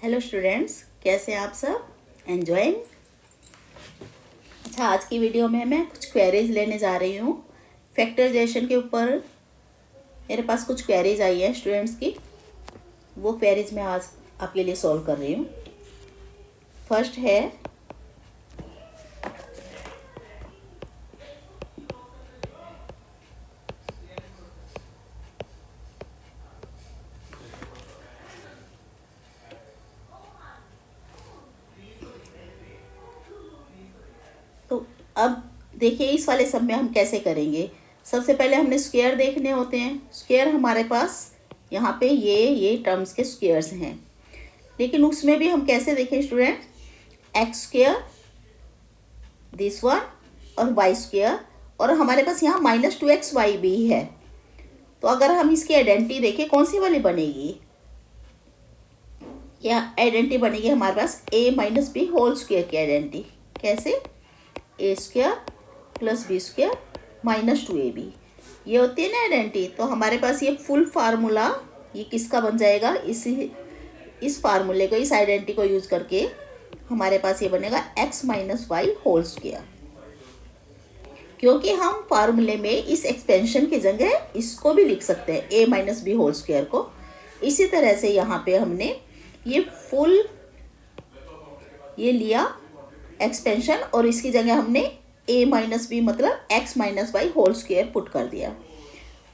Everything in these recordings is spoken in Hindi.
हेलो स्टूडेंट्स, कैसे हैं आप सब? एंजॉइंग। अच्छा, आज की वीडियो में मैं कुछ क्वेरीज लेने जा रही हूँ फैक्टराइजेशन के ऊपर। मेरे पास कुछ क्वेरीज आई है स्टूडेंट्स की, वो क्वेरीज मैं आज आपके लिए सॉल्व कर रही हूँ। फर्स्ट है तो अब देखिए इस वाले सब में हम कैसे करेंगे। सबसे पहले हमने स्क्वायर देखने होते हैं। स्क्वायर हमारे पास यहाँ पे ये टर्म्स के स्क्वायर्स हैं, लेकिन उसमें भी हम कैसे देखें student? X square this one और वाई स्क्वायर, और हमारे पास यहाँ -2xy भी है। तो अगर हम इसकी आइडेंटिटी देखें कौन सी वाली बनेगी? यह आइडेंटिटी बनेगी हमारे पास a - b होल स्क्वायर की आइडेंटिटी। कैसे? a square plus b square -2ab, ये होती है ना आइडेंटिटी। तो हमारे पास ये फुल फार्मूला ये किसका बन जाएगा? इस फार्मूले को, इस आइडेंटिटी को यूज करके हमारे पास ये बनेगा x - y होल स्क्वायर, क्योंकि हम फार्मूले में इस एक्सपेंशन की जगह इसको भी लिख सकते हैं a - b होल स्क्वायर को। इसी तरह से यहाँ पे हमने ये फुल ये लिया एक्सपेंशन, और इसकी जगह हमने a - b मतलब x - y whole square put कर दिया,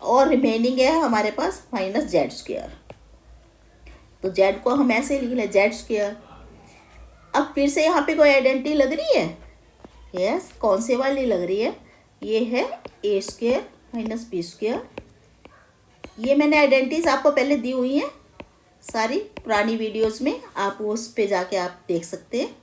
और रिमेनिंग है हमारे पास -z स्क्वायर। तो z को हम ऐसे लिख लें z स्क्वायर। अब फिर से यहाँ पे कोई आइडेंटिटी लग रही है? यस, कौन से वाली लग रही है? ये है a स्क्वायर - b स्क्वायर। ये मैंने आइडेंटिटीज आपको पहले दी हुई हैं सारी पुरानी वीडियोस में, आप उस पे जाके आप देख सकते हैं।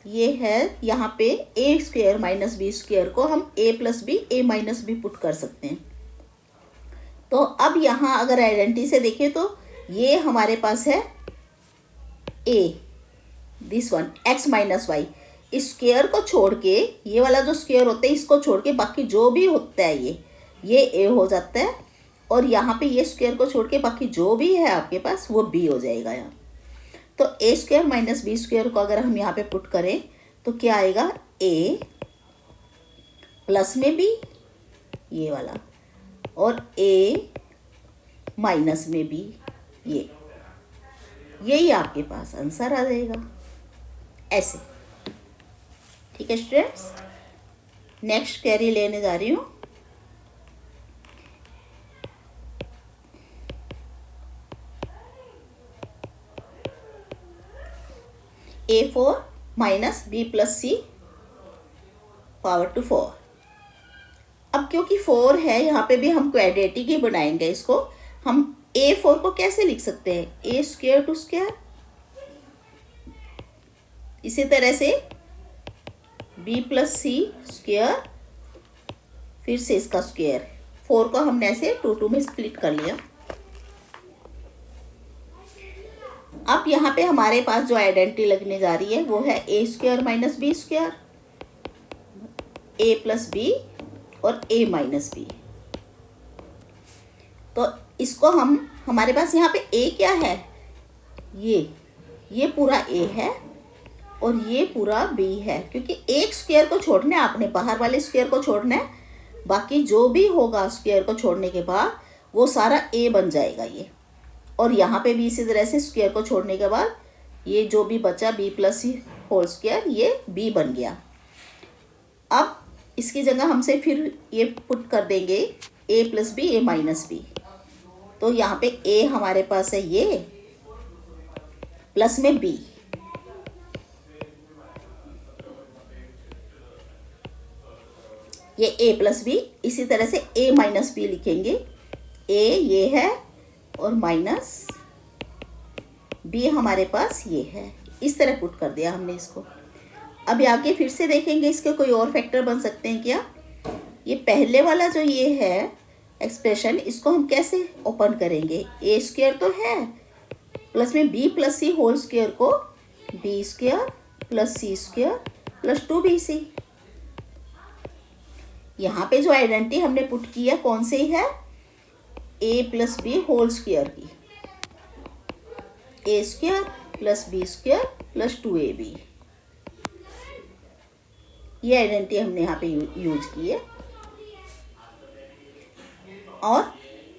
ये है यहाँ पे a स्क्वायर - b स्क्वायर को हम a + b a - b put कर सकते हैं। तो अब यहाँ अगर आइडेंटिटी से देखें तो ये हमारे पास है a this one x - y। इस स्क्वायर को छोड़ के, ये वाला जो स्क्वायर होता है इसको छोड़ के बाकी जो भी होता है ये a हो जाता है, और यहाँ पे ये स्क्वायर को छोड़ के बाकी जो भी है आपके पास वो b हो जाएगा यहाँ। तो a स्क्वायर - b स्क्वायर को अगर हम यहाँ पे पुट करें तो क्या आएगा? a प्लस में b ये वाला, और a माइनस में b यही आपके पास आंसर आ जाएगा ऐसे। ठीक है स्टूडेंट्स, नेक्स्ट क्वेरी लेने जा रही हूँ। a4 - b + c ⁴ अब क्योंकि 4 है यहाँ पे भी हम क्वाड्रेटिक ही बनाएंगे इसको। हम a4 को कैसे लिख सकते हैं? a square to square. इसी तरह से b + c स्क्वायर, फिर से इसका स्क्वायर। 4 को हमने ऐसे 2 में स्प्लिट कर लिया। अब यहाँ पे हमारे पास जो आइडेंटिटी लगने जा रही है वो है a square - b square, a + b और a - b। तो इसको हमारे पास यहाँ पे a क्या है? ये पूरा a है और ये पूरा b है, क्योंकि एक स्क्वायर को छोड़ना है आपने, बाहर वाले स्क्वायर को छोड़ना है, बाकी जो भी होगा स्क्वायर को छोड़ने के बाद वो सारा a बन जाएगा ये। और यहाँ पे भी इसी तरह से स्क्वायर को छोड़ने के बाद ये जो भी बचा b + c होल स्क्वायर ये b बन गया। अब इसकी जगह हमसे फिर ये पुट कर देंगे a + b a - b। तो यहाँ पे a हमारे पास है ये, प्लस में b, ये a + b। इसी तरह से a - b लिखेंगे। a ये है और -b हमारे पास ये है। इस तरह पुट कर दिया हमने इसको। अभी आगे फिर से देखेंगे इसके कोई और फैक्टर बन सकते हैं क्या? ये पहले वाला जो ये है एक्सप्रेशन, इसको हम कैसे ओपन करेंगे? a स्क्वायर तो है, प्लस में b + c होल स्क्वायर को b square + c square + 2bc। यहाँ पे जो आइडेंटिटी हमने पुट की है कौन सी है? a + b होल स्क्वायर की। A square plus B square plus 2ab। ये आइडेंटिटी हमने यहाँ पे यूज की है। और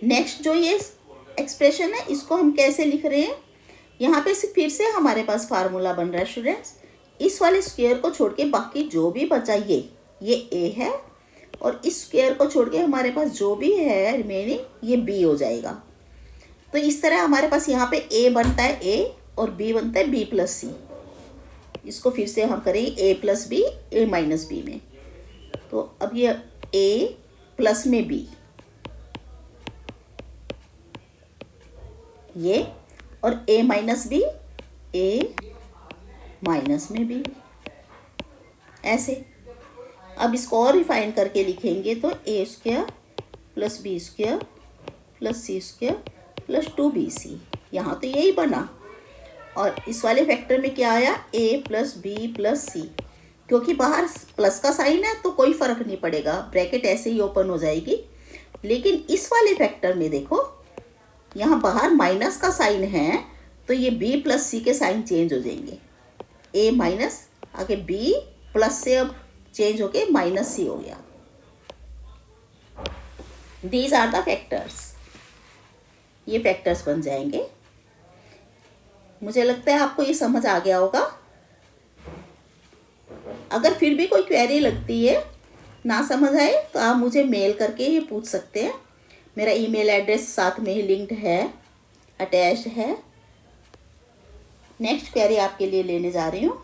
नेक्स्ट जो ये एक्सप्रेशन है इसको हम कैसे लिख रहे हैं, यहाँ पे फिर से हमारे पास फार्मूला बन रहा है स्टूडेंट्स। इस वाले स्क्वायर को छोड़ के बाकी जो भी बचा ये ए है, और इस स्क्वायर को छोड़ के हमारे पास जो भी है रिमेनिंग ये बी हो जाएगा। तो इस तरह हमारे पास यहाँ पे ए बनता है ए और बी बनता है बी प्लस सी। इसको फिर से हम करेंगे ए plus B A minus B में। तो अब ये ए प्लस में बी, ये, और A minus B A minus में बी, ऐसे। अब इसको और रिफाइन करके लिखेंगे तो A square plus B square plus C square plus 2bc। यहाँ तो यही बना। और इस वाले फैक्टर में क्या आया, a प्लस बी प्लस सी। क्योंकि बाहर प्लस का साइन है तो कोई फ़र्क नहीं पड़ेगा, ब्रैकेट ऐसे ही ओपन हो जाएगी। लेकिन इस वाले फैक्टर में देखो यहाँ बाहर माइनस का साइन है तो ये b प्लस सी के साइन चेंज हो जाएंगे। a माइनस आगे b प्लस से अब चेंज होके माइनस सी हो गया। These are the factors. ये फैक्टर्स बन जाएंगे। मुझे लगता है आपको ये समझ आ गया होगा। अगर फिर भी कोई क्वेरी लगती है, ना समझ आए, तो आप मुझे मेल करके ये पूछ सकते हैं। मेरा ईमेल एड्रेस साथ में ही लिंक्ड है, अटैच्ड है। नेक्स्ट क्वेरी आपके लिए लेने जा रही हूँ।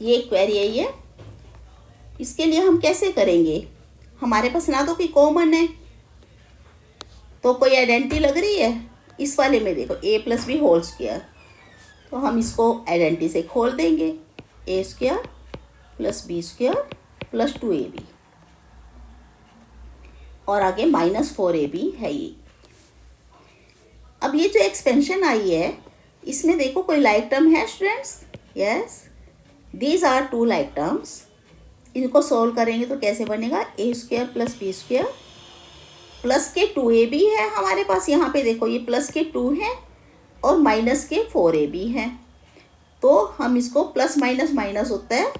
ये क्वेरी है ये। इसके लिए हम कैसे करेंगे, हमारे पास ना तो कोई कॉमन है तो कोई आइडेंटिटी लग रही है। इस वाले में देखो a plus B whole square, तो हम इसको आइडेंटिटी से खोल देंगे। A square plus B square plus 2ab, और आगे माइनस 4ab है ये। अब ये जो एक्सपेंशन आई है इसमें देखो कोई लाइक टर्म है students. Yes, these are two like terms. इनको सोल्व करेंगे तो कैसे बनेगा, A square plus B square plus के 2ab है हमारे पास। यहाँ पे देखो ये प्लस के 2 है और माइनस के 4ab है। तो हम इसको प्लस माइनस माइनस होता है,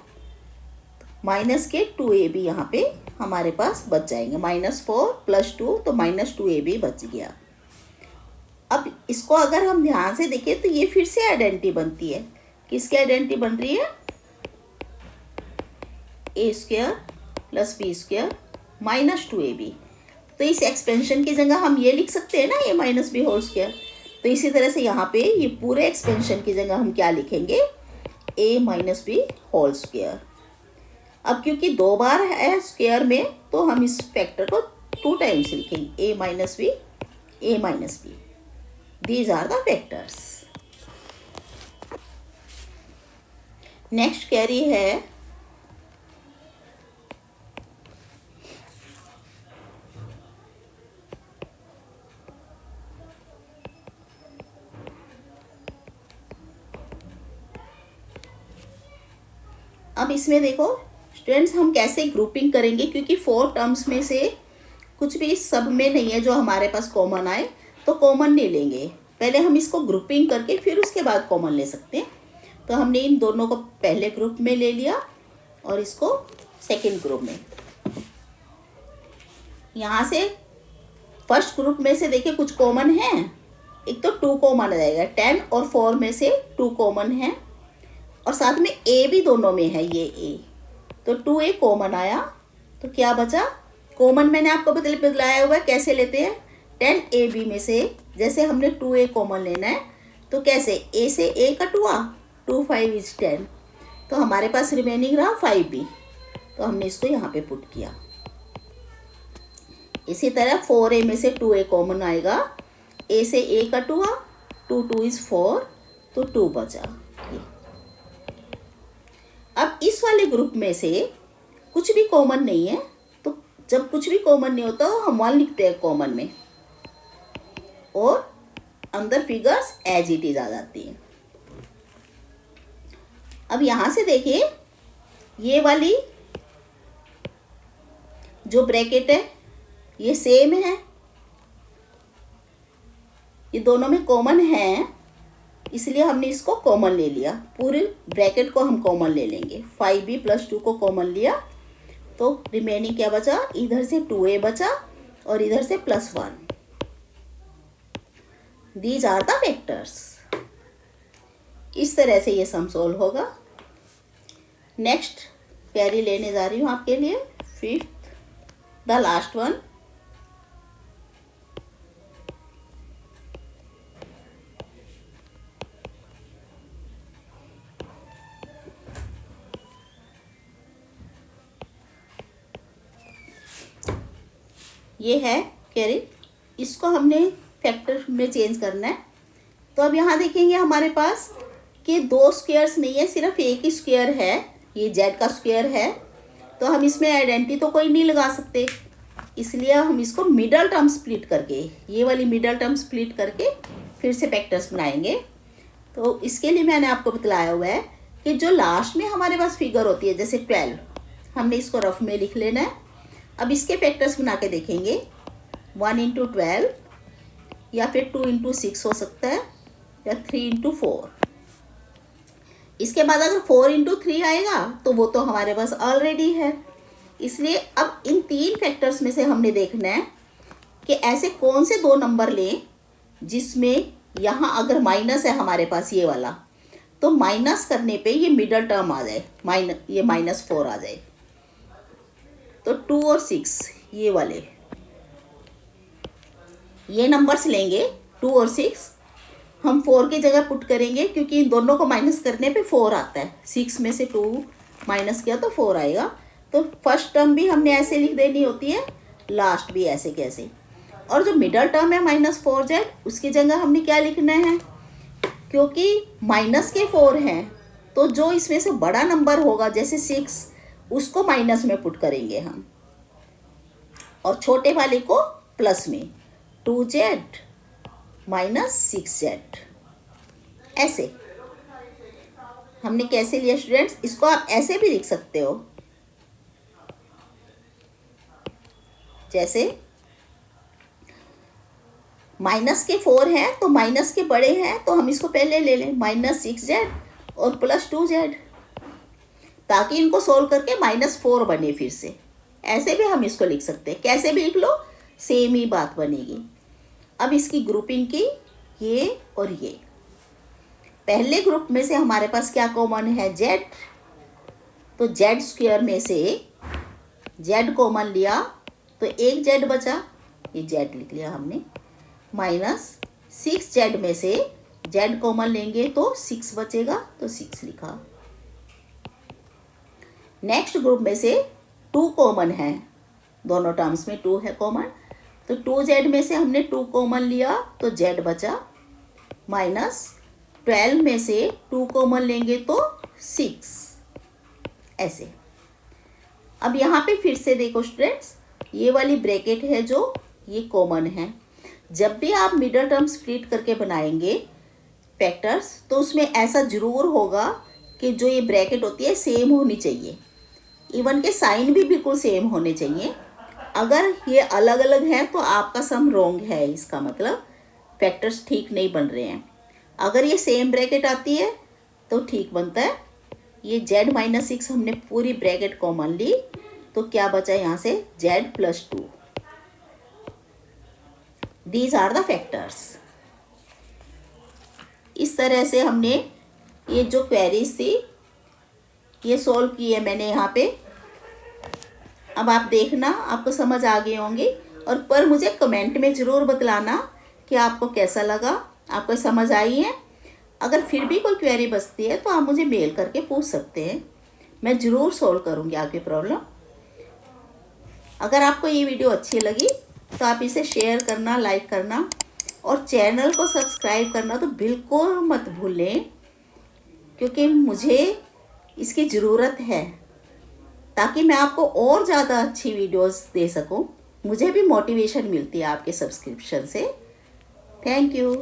माइनस के 2ab यहाँ पे हमारे पास बच जाएंगे। -4 + 2 तो -2ab बच गया। अब इसको अगर हम ध्यान से देखें तो ये फिर से आइडेंटिटी बनती है। किसकी आइडेंटिटी बन रही है, A square plus B square minus 2ab। तो इस एक्सपेंशन की जगह हम ये लिख सकते हैं ना, ए माइनस बी होल स्क्वायर। तो इसी तरह से यहाँ पे ये पूरे एक्सपेंशन की जगह हम क्या लिखेंगे, A minus B whole square. अब क्योंकि 2 बार है स्क्वायर में तो हम इस फैक्टर को 2 टाइम्स लिखेंगे, A minus B. These are the factors. Next query है, अब इसमें देखो स्टूडेंट्स हम कैसे ग्रुपिंग करेंगे, क्योंकि 4 टर्म्स में से कुछ भी सब में नहीं है जो हमारे पास कॉमन आए, तो कॉमन नहीं लेंगे। पहले हम इसको ग्रुपिंग करके फिर उसके बाद कॉमन ले सकते हैं। तो हमने इन दोनों को पहले ग्रुप में ले लिया और इसको सेकंड ग्रुप में। यहाँ से फर्स्ट ग्रुप में से देखिए कुछ कॉमन है। एक तो 2 कॉमन आ जाएगा, 10 और 4 में से 2 कॉमन है, और साथ में ए भी दोनों में है, ये ए। तो 2a कॉमन आया तो क्या बचा, कॉमन मैंने आपको बतलाया हुआ है कैसे लेते हैं। 10ab में से जैसे हमने 2a कॉमन लेना है तो कैसे, a से a कट हुआ, 2 5 is 10, तो हमारे पास रिमेनिंग रहा 5b। तो हमने इसको यहाँ पे पुट किया। इसी तरह 4a में से 2a कॉमन आएगा, a से a कट हुआ, 2 2 is 4, तो 2 बचा। अब इस वाले ग्रुप में से कुछ भी कॉमन नहीं है, तो जब कुछ भी कॉमन नहीं होता हम 1 लिखते हैं कॉमन में, और अंदर फिगर्स एज इट इज आ जाती हैं। अब यहाँ से देखिए ये वाली जो ब्रैकेट है ये सेम है, ये दोनों में कॉमन है, इसलिए हमने इसको कॉमन ले लिया। पूरे ब्रैकेट को हम कॉमन ले लेंगे। 5b + 2 को कॉमन लिया तो रिमेनिंग क्या बचा, इधर से 2a बचा और इधर से +1। These are the vectors. इस तरह से ये सम सोल्व होगा। नेक्स्ट क्वेरी लेने जा रही हूँ आपके लिए, 5th, द लास्ट वन। ये है क्वेरी, इसको हमने फैक्टर में चेंज करना है। तो अब यहाँ देखेंगे हमारे पास कि 2 स्क्वायर्स नहीं है, सिर्फ एक ही स्क्वायर है, ये जेड का स्क्वायर है। तो हम इसमें आइडेंटिटी तो कोई नहीं लगा सकते, इसलिए हम इसको मिडल टर्म स्प्लिट करके, ये वाली मिडल टर्म स्प्लिट करके फिर से फैक्टर्स बनाएंगे। तो इसके लिए मैंने आपको बतलाया हुआ है कि जो लास्ट में हमारे पास फिगर होती है, जैसे 12, हमने इसको रफ में लिख लेना है। अब इसके फैक्टर्स बना के देखेंगे, 1 × 12 या फिर 2 × 6 हो सकता है, या 3 × 4। इसके बाद अगर 4 × 3 आएगा तो वो तो हमारे पास ऑलरेडी है। इसलिए अब इन 3 फैक्टर्स में से हमने देखना है कि ऐसे कौन से 2 नंबर लें जिसमें यहाँ अगर माइनस है हमारे पास ये वाला, तो माइनस करने पे ये मिडल टर्म आ जाए, ये -4 आ जाए। तो 2 और 6 ये वाले, ये नंबर्स लेंगे 2 और 6, हम 4 की जगह पुट करेंगे क्योंकि इन दोनों को माइनस करने पे 4 आता है। 6 में से 2 माइनस किया तो 4 आएगा। तो फर्स्ट टर्म भी हमने ऐसे लिख देनी होती है, लास्ट भी ऐसे कैसे। और जो मिडल टर्म है -4z, उसकी जगह हमने क्या लिखना है, क्योंकि माइनस के 4 हैं तो जो इसमें से बड़ा नंबर होगा जैसे 6, उसको माइनस में पुट करेंगे हम, और छोटे वाले को प्लस में, 2z - 6z। ऐसे हमने कैसे लिया स्टूडेंट्स, इसको आप ऐसे भी लिख सकते हो, जैसे माइनस के 4 हैं तो माइनस के बड़े हैं तो हम इसको पहले ले लें, -6z और +2z, ताकि इनको सोल्व करके -4 बने फिर से। ऐसे भी हम इसको लिख सकते हैं, कैसे भी लिख लो सेम ही बात बनेगी। अब इसकी ग्रुपिंग की, ये और ये। पहले ग्रुप में से हमारे पास क्या कॉमन है, z। तो z² में से z कॉमन लिया तो एक z बचा, ये z लिख लिया हमने, -6z में से z कॉमन लेंगे तो 6 बचेगा, तो 6 लिखा। नेक्स्ट ग्रुप में से 2 कॉमन है, दोनों टर्म्स में 2 है कॉमन, तो 2z में से हमने 2 कॉमन लिया तो z बचा, -12 में से 2 कॉमन लेंगे तो 6। ऐसे अब यहाँ पे फिर से देखो स्टूडेंट्स, ये वाली ब्रैकेट है जो ये कॉमन है। जब भी आप मिडल टर्म स्प्लिट करके बनाएंगे फैक्टर्स, तो उसमें ऐसा ज़रूर होगा कि जो ये ब्रैकेट होती है सेम होनी चाहिए, इवन के साइन भी बिल्कुल सेम होने चाहिए। अगर ये अलग अलग हैं तो आपका सम रॉन्ग है, इसका मतलब फैक्टर्स ठीक नहीं बन रहे हैं। अगर ये सेम ब्रैकेट आती है तो ठीक बनता है। ये z - 6 हमने पूरी ब्रैकेट कॉमन ली तो क्या बचा यहाँ से, z + 2। These are the factors. इस तरह से हमने ये जो क्वेरीज थी ये सॉल्व की है मैंने यहाँ पे। अब आप देखना, आपको समझ आ गए होंगे, और पर मुझे कमेंट में ज़रूर बतलाना कि आपको कैसा लगा, आपको समझ आई है। अगर फिर भी कोई क्वेरी बचती है तो आप मुझे मेल करके पूछ सकते हैं, मैं ज़रूर सॉल्व करूँगी आपकी प्रॉब्लम। अगर आपको ये वीडियो अच्छी लगी तो आप इसे शेयर करना, लाइक करना, और चैनल को सब्सक्राइब करना तो बिल्कुल मत भूलें, क्योंकि मुझे इसकी ज़रूरत है ताकि मैं आपको और ज़्यादा अच्छी वीडियोस दे सकूं। मुझे भी मोटिवेशन मिलती है आपके सब्सक्रिप्शन से। Thank you.